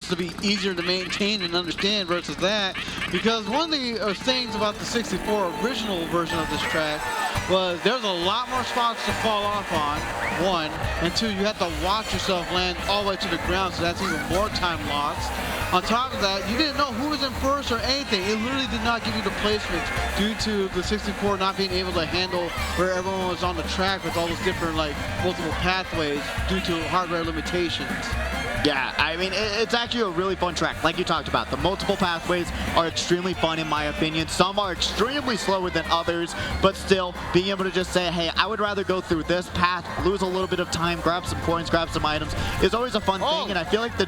to be easier to maintain and understand versus that. Because one of the things about the 64 original version of this track was there's a lot more spots to fall off on, one, and two, you have to watch yourself land all the way to the ground, so that's even more time lost. On top of that, you didn't know who was in first or anything. It literally did not give you the placement due to the 64 not being able to handle where everyone was on the track with all those different, like, multiple pathways due to hardware limitations. Yeah, I mean, it's actually a really fun track, like you talked about. The multiple pathways are extremely fun, in my opinion. Some are extremely slower than others, but still, being able to just say, hey, I would rather go through this path, lose a little bit of time, grab some coins, grab some items, is always a fun thing, and I feel like the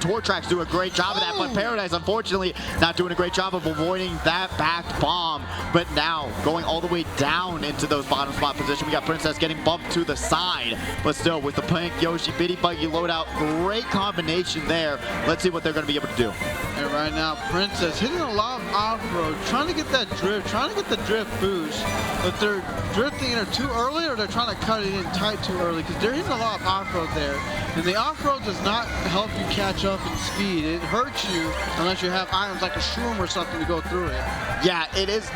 tour tracks do a great job of that, but Paradise, unfortunately, not doing a great job of avoiding that backed bomb, but now going all the way down into those bottom spot positions. We got Princess getting bumped to the side, but still, with the Pink Yoshi Bitty Buggy loadout, great combination there. Let's see what they're going to be able to do. And right now, Princess hitting a lot of off-road, trying to get that drift, trying to get the drift boost, but they're drifting either too early or they're trying to cut it in tight too early because they're hitting a lot of off-road there. And the off-road does not help you catch up in speed. It hurts you unless you have items like a shroom or something to go through it. Yeah, it is.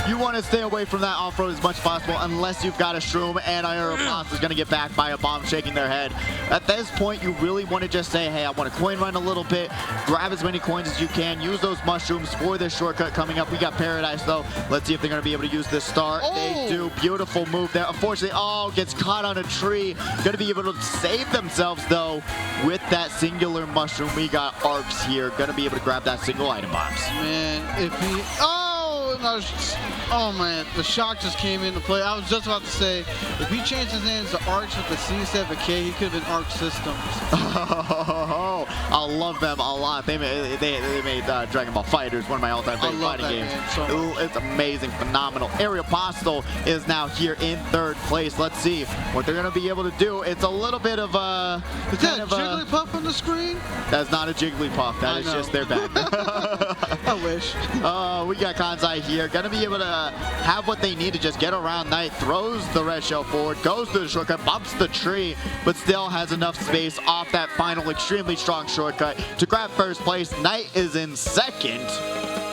You want to stay away from that off-road as much as possible unless you've got a shroom, and Aeroboss is going to get backed by a bomb shaking their head. At this point, you really want to just say, hey, I want to coin run a little bit, grab as many coins as you can, use those mushrooms for this shortcut coming up. We got Paradise, though. Let's see if they're going to be able to use this star. They do. Beautiful move there. Unfortunately, gets caught on a tree. Going to be able to save themselves, though, with that singular mushroom. We got Arcs here. Going to be able to grab that single item box. Man, if he... Oh man, the shock just came into play. I was just about to say, if he changed his name to Arcs with the C7K, he could have been Arc Systems. Oh, I love them a lot. They made Dragon Ball FighterZ one of my all-time favorite fighting games. So it's amazing, phenomenal. Aeropostale is now here in third place. Let's see what they're going to be able to do. It's a little bit of a... Is that a Jigglypuff on the screen? That's not a Jigglypuff. That is just their back. I wish. We got Kanzai here. Going to be able to have what they need to just get around Knight. Throws the red shell forward, goes to the shortcut, bumps the tree, but still has enough space off that final extremely strong shortcut to grab first place. Knight is in second,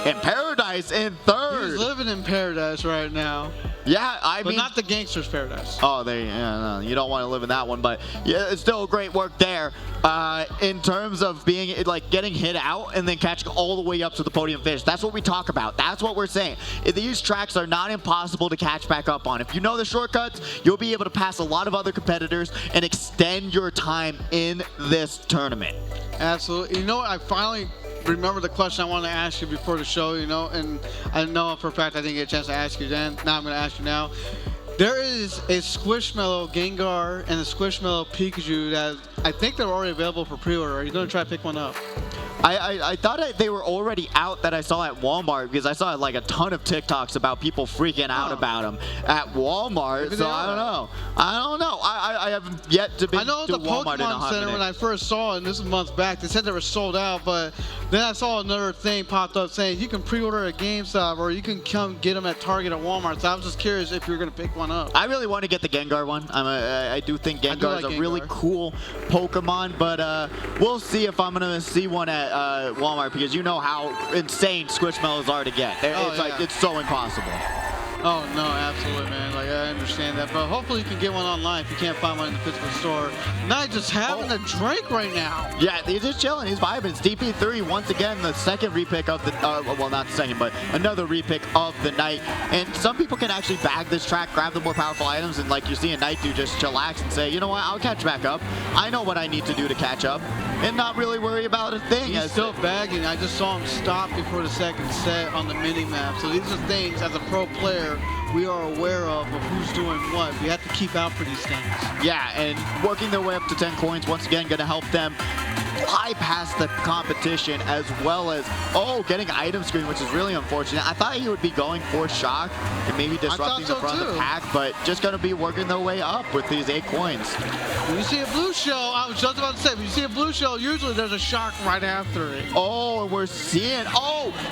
and Paradise in third. He's living in paradise right now. Yeah, I mean, but not the gangster's paradise. Oh, no, you don't want to live in that one, but yeah, it's still great work there. In terms of being like getting hit out and then catching all the way up to the podium finish. That's what we talk about. That's what we're saying. These tracks are not impossible to catch back up on. If you know the shortcuts, you'll be able to pass a lot of other competitors and extend your time in this tournament. Absolutely. You know what? I finally remember the question I wanted to ask you before the show, and I know for a fact I didn't get a chance to ask you then. Now I'm going to ask you now. There is a Squishmallow Gengar and a Squishmallow Pikachu that I think they're already available for pre-order. Are you going to try to pick one up? I thought they were already out that I saw at Walmart because I saw like a ton of TikToks about people freaking out about them at Walmart. So I don't know. I haven't yet to be to Walmart. I know the Pokemon Center when I first saw it, and this was months back, they said they were sold out, but then I saw another thing popped up saying you can pre-order at GameStop or you can come get them at Target or Walmart. So I was just curious if you were going to pick one up. I really want to get the Gengar one. I do think Gengar is a really cool Pokemon, but we'll see if I'm going to see one at Walmart because you know how insane Squishmallows are to get. It's so impossible. Oh, no, absolutely, man. Like, I understand that. But hopefully you can get one online if you can't find one in the physical store. Knight just having a drink right now. Yeah, he's just chilling. He's vibing. It's DP3 once again, the second repick of the, well, not the second, but another repick of the night. And some people can actually bag this track, grab the more powerful items, and like you see a Knight do, just chillax and say, you know what, I'll catch back up. I know what I need to do to catch up and not really worry about a thing. He's still bagging. I just saw him stop before the second set on the mini-map. So these are things, as a pro player, we are aware of who's doing what. We have to keep out for these things. Yeah, and working their way up to 10 coins, once again, going to help them fly past the competition, as well as, getting item screen, which is really unfortunate. I thought he would be going for shock and maybe disrupting the front of the pack, but just going to be working their way up with these 8 coins. When you see a blue shell, I was just about to say, when you see a blue shell, usually there's a shock right after it. Oh, and we're seeing,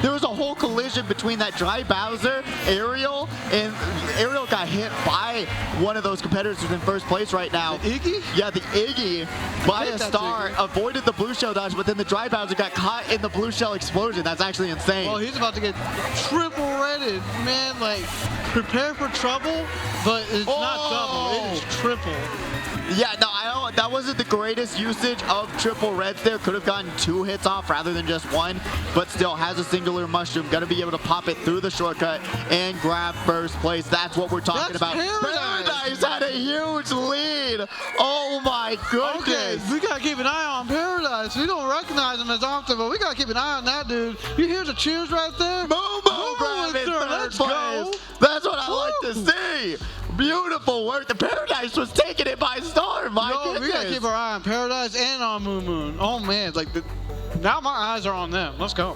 there was a whole collision between that Dry Bowser, Ariel, and Ariel got hit by one of those competitors who's in first place right now. The Iggy? Yeah, the Iggy, by a star, avoided the blue shell dodge, but then the dry Bowser got caught in the blue shell explosion. That's actually insane. Well, he's about to get triple redded. Man, like, prepare for trouble, but it's not double. It is triple. Yeah, no, that wasn't the greatest usage of triple reds there. Could have gotten 2 hits off rather than just 1, but still has a singular mushroom. Gonna be able to pop it through the shortcut and grab first place. That's what we're talking about. Paradise had a huge lead. Oh my goodness. Okay, we gotta keep an eye on Paradise. We don't recognize him as often, but we gotta keep an eye on that dude. You hear the cheers right there? Momo grabbing third place. That's what I like to see. Beautiful work. The Paradise was taking it by storm. My goodness. We gotta keep our eye on Paradise and on Moon Moon. Oh man, like now my eyes are on them. Let's go.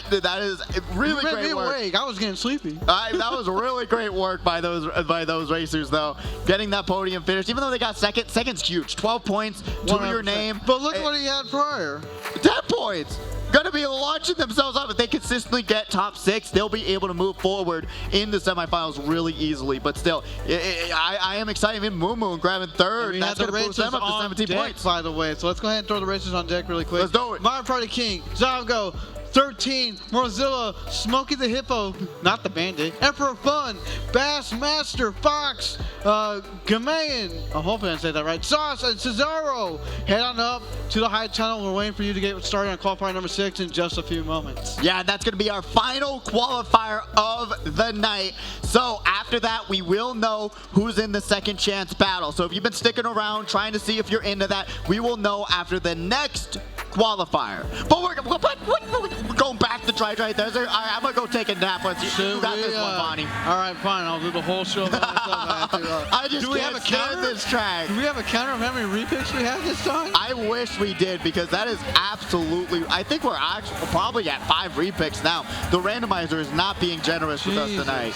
That is really great work. Awake. I was getting sleepy. That was really great work by those racers, though. Getting that podium finish, even though they got second. Second's huge. 12 points to 100%. your name. But look what he had prior. 10 points. Gonna be launching themselves up. If they consistently get top 6, they'll be able to move forward in the semifinals really easily. But still, I am excited in Moon Moon grabbing third. That's gonna boost them up to 17 points. By the way, so let's go ahead and throw the racers on deck really quick. Let's do it. Mario Party King, Zavgo, 13, Mozilla, Smokey the Hippo, not the Bandit, Emperor Fun, Bassmaster, Fox, Gamayan, I'm hoping I said that right, Sauce, and Cesaro. Head on up to the high tunnel. We're waiting for you to get started on qualifier number 6 in just a few moments. Yeah, that's going to be our final qualifier of the night. So after that, we will know who's in the second chance battle. So if you've been sticking around trying to see if you're into that, we will know after the next qualifier. But we're going back to try right there. I'm going to go take a nap. Let's see who got this one, Bonnie. All right, fine. I'll do the whole show by myself. I just can't stand this track. Do we have a counter of how many repicks we have this time? I wish we did, because that is absolutely, I think we're actually probably at 5 repicks now. The randomizer is not being generous with us tonight.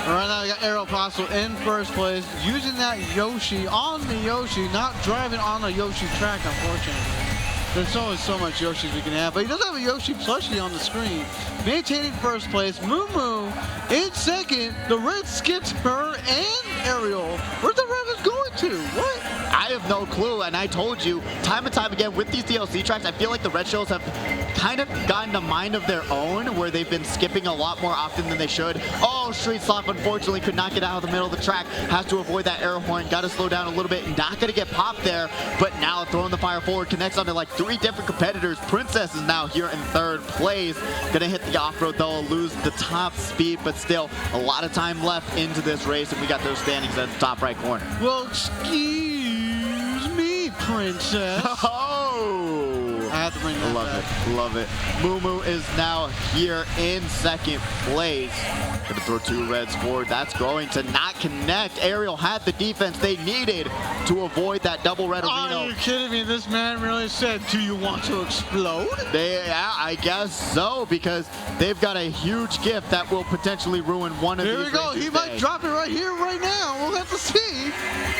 Right now we got Aeropostale in first place, using that Yoshi on the Yoshi, not driving on a Yoshi track, unfortunately. There's always so much Yoshis we can have, but he does have a Yoshi plushie on the screen. Maintaining first place, Moo Moo in second. The red skips her and Ariel. Where's the red going to? What? I have no clue, and I told you time and time again with these DLC tracks, I feel like the red shells have kind of gotten a mind of their own, where they've been skipping a lot more often than they should. Oh, Street Sloth unfortunately could not get out of the middle of the track, has to avoid that air horn, got to slow down a little bit, not going to get popped there, but now throwing the fire forward, connects onto like 3 different competitors. Princess is now here in third place, gonna hit the off-road though, lose the top speed, but still a lot of time left into this race, and we got those standings at the top right corner. Well, excuse me, Princess. Oh! I have to bring that back. Love it. Moo Moo is now here in second place. Gonna throw 2 reds forward. That's going to not connect. Ariel had the defense they needed to avoid that double red arena. Are you kidding me? This man really said, do you want to explode? Yeah, I guess so, because they've got a huge gift that will potentially ruin one of these. Here we go. He might drop it right here, right now. We'll have to see.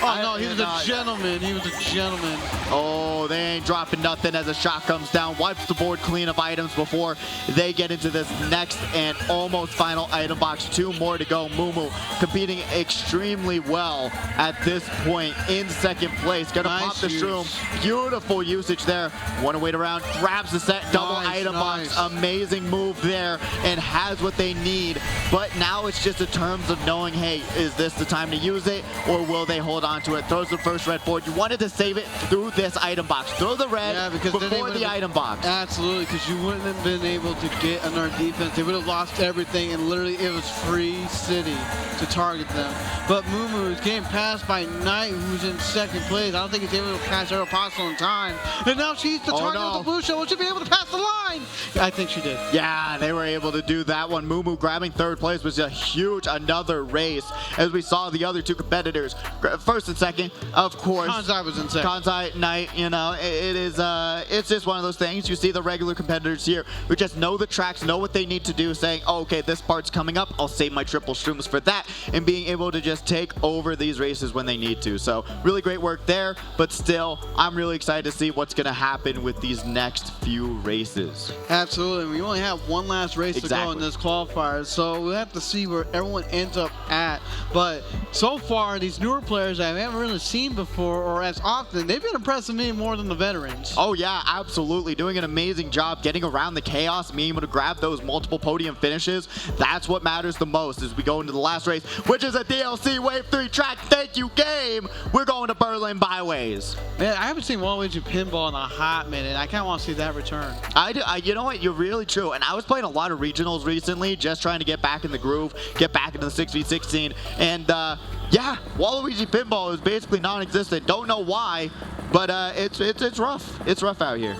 Oh, no, he was a gentleman. He was a gentleman. Oh, they ain't dropping nothing as a shot comes down. Wipes the board clean of items before they get into this next and almost final item box. 2 more to go. Moo Moo competing extremely well at this point in second place. Gonna pop the shroom. Beautiful usage there. Want to wait around. Grabs the set. Double item box. Amazing move there, and has what they need. But now it's just in terms of knowing, hey, is this the time to use it, or will they hold on to it? Throws the first red forward. You wanted to save it through this item box. Throw the red before the item box. Absolutely, because you wouldn't have been able to get another defense. They would have lost everything, and literally it was free city to target them. But Moo Moo is getting passed by Knight, who's in second place. I don't think he's able to pass Aeropostale in time. And now she's the target of the blue shell. Will she be able to pass the line? I think she did. Yeah, they were able to do that one. Moo Moo grabbing third place was a huge another race, as we saw the other 2 competitors, first and second, of course. Kansai was in second. Kansai, Knight, you know, it's just one of those things. You see the regular competitors here who just know the tracks, know what they need to do, saying, oh, okay, this part's coming up, I'll save my triple shrooms for that, and being able to just take over these races when they need to. So really great work there, but still, I'm really excited to see what's going to happen with these next few races. Absolutely. We only have one last race to go in this qualifier, so we'll have to see where everyone ends up at. But so far, these newer players that I haven't really seen before or as often, they've been impressing me more than the veterans. Oh yeah, absolutely. Doing an amazing job getting around the chaos, being able to grab those multiple podium finishes. That's what matters the most as we go into the last race, which is a DLC Wave 3 track. Thank you, game. We're going to Berlin Byways. Man, I haven't seen Waluigi pinball in a hot minute. I kind of want to see that return. You know what? You're really true. And I was playing a lot of regionals recently, just trying to get back in the groove, get back into the 6v16. And yeah, Waluigi pinball is basically non-existent. Don't know why, but it's rough. It's rough out here.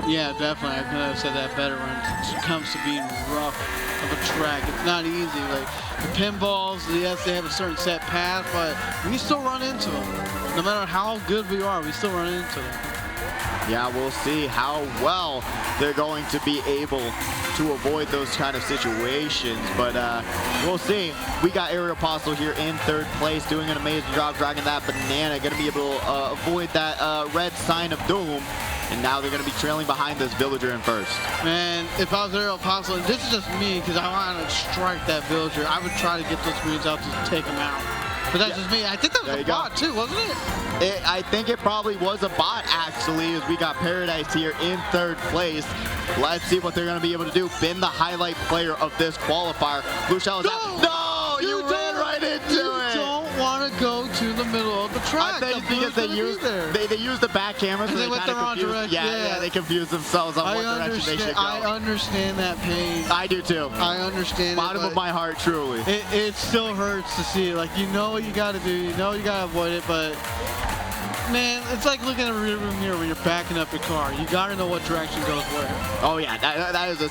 Yeah, definitely. I could have said that better when it comes to being rough of a track. It's not easy. Like the pinballs, yes, they have a certain set path, but we still run into them. No matter how good we are, we still run into them. Yeah, we'll see how well they're going to be able to avoid those kind of situations, but we'll see. We got Aerial Apostle here in third place, doing an amazing job dragging that banana, going to be able to avoid that red sign of doom, and now they're going to be trailing behind this villager in first. Man, if I was Aerial Apostle, and this is just me, because I want to strike that villager, I would try to get those greens out to take them out. But that's just me. I think that was a bot too, wasn't it? I think it probably was a bot, actually, as we got Paradise here in third place. Let's see what they're going to be able to do. Been the highlight player of this qualifier. Blue Shell is out. No! You ran right into it! You don't want to go to the middle of the track. I think it's because they use the back camera, so they went the wrong direction. Yeah, they confuse themselves on what direction they should go. I understand that pain. I do too. I understand Bottom of my heart, truly. It still hurts to see. Like, you know what you got to do. You know you got to avoid it, but man, it's like looking at a rearview mirror when you're backing up your car. You got to know what direction goes where. Oh yeah, that is a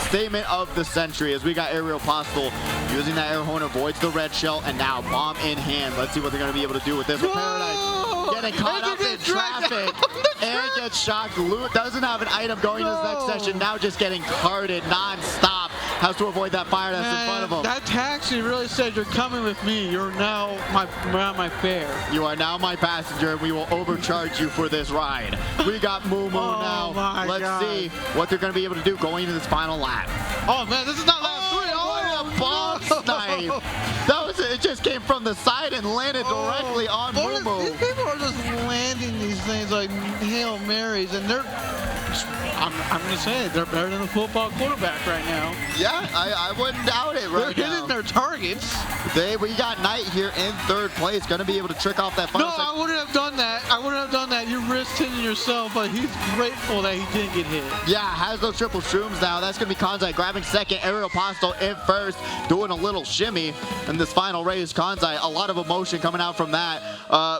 statement of the century as we got Aerial Apostle using that air horn, avoids the red shell, and now bomb in hand. Let's see what they're going to be able to do with this. Paradise getting caught up in traffic and gets shocked. Loot doesn't have an item going to this next session. Now just getting carded non-stop. Has to avoid that fire that's in front of him. That taxi really said, you're coming with me. You're now my fare. You are now my passenger, and we will overcharge you for this ride. We got Moo Moo now. Let's see what they're going to be able to do going into this final lap. Oh, man, this is not lap 3. Oh, what a bomb snipe. That was it. Just came from the side and landed directly on Moo Moo. These people are just landing these things like Hail Marys, and they're... I'm going to say it, they're better than a football quarterback right now. Yeah, I wouldn't doubt it right now. They're hitting their targets. We got Knight here in third place, going to be able to trick off that final. No, I wouldn't have done that. I wouldn't have done that. You risked hitting yourself, but he's grateful that he didn't get hit. Yeah, has those triple shrooms now. That's going to be Kanzai grabbing second. Aerial Apostle in first, doing a little shimmy in this final race. Kanzai, a lot of emotion coming out from that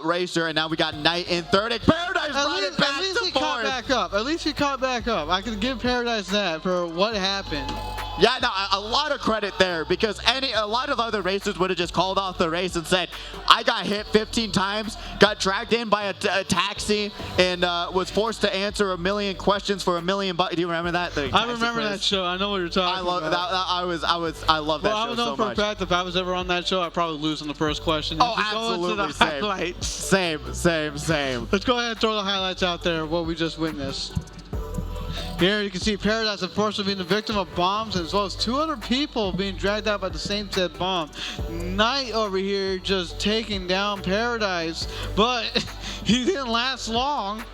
racer, and now we got Knight in third. And Paradise running back to fourth. Caught back up. At least he caught back up. I can give Paradise that for what happened. Yeah, no, a lot of credit there because a lot of other racers would have just called off the race and said, I got hit 15 times, got dragged in by a taxi, and was forced to answer a million questions for $1 million. Do you remember that? I remember that show. I know what you're talking about. I love that show so much. I know for a fact if I was ever on that show, I'd probably lose in the first question. Oh, absolutely. Same. Let's go ahead and throw the highlights out there of what we just witnessed. Here you can see Paradise, unfortunately, being the victim of bombs, as well as 200 people being dragged out by the same said bomb. Knight over here just taking down Paradise, but he didn't last long.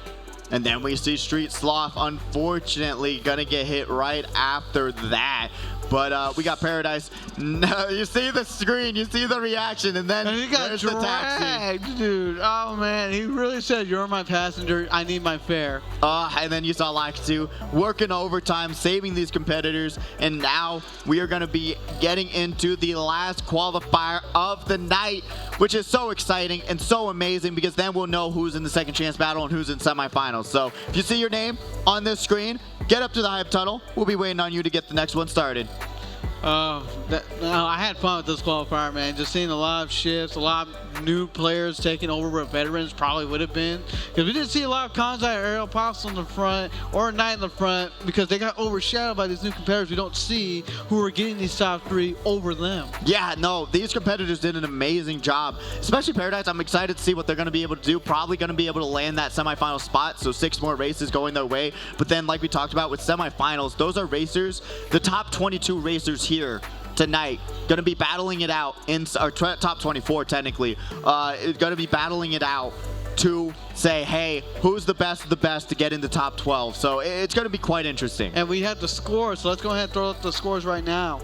And then we see Street Sloth, unfortunately, gonna get hit right after that. But we got Paradise. No, you see the screen, you see the reaction, and then he got there's dragged, the taxi. Dude. Oh man, he really said, "You're my passenger. I need my fare." And then you saw Lakitu working overtime, saving these competitors, and now we are going to be getting into the last qualifier of the night, which is so exciting and so amazing because then we'll know who's in the second chance battle and who's in semifinals. So if you see your name on this screen, get up to the hype tunnel. We'll be waiting on you to get the next one started. No, I had fun with this qualifier, man. Just seeing a lot of shifts, a lot of new players taking over where veterans probably would have been. Because we didn't see a lot of Kanzai or Aerial Apostle in the front or Knight in the front because they got overshadowed by these new competitors we don't see who are getting these top 3 over them. Yeah, no, these competitors did an amazing job, especially Paradise. I'm excited to see what they're going to be able to do. Probably going to be able to land that semifinal spot, so 6 more races going their way. But then, like we talked about with semifinals, those are racers, the top 22 racers here tonight, going to be battling it out in our top 24 technically, going to be battling it out to say, hey, who's the best of the best to get in the top 12. So it's going to be quite interesting. And we have the scores, so let's go ahead and throw up the scores right now.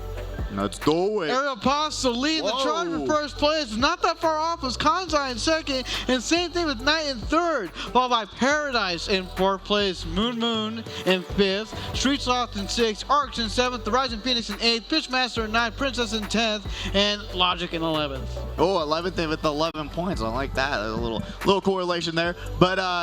Let's do it. Aerial Apostle leading the charge for first place. Not that far off was Kanzai in second, and same thing with Knight in third, followed by Paradise in fourth place, Moon in fifth, Street Sloth in sixth, Arch in seventh, The Rising Phoenix in eighth, Fishmaster in ninth, Princess in 10th, and Logic in 11th. Oh, 11th with 11 points. I like that. A little correlation there. But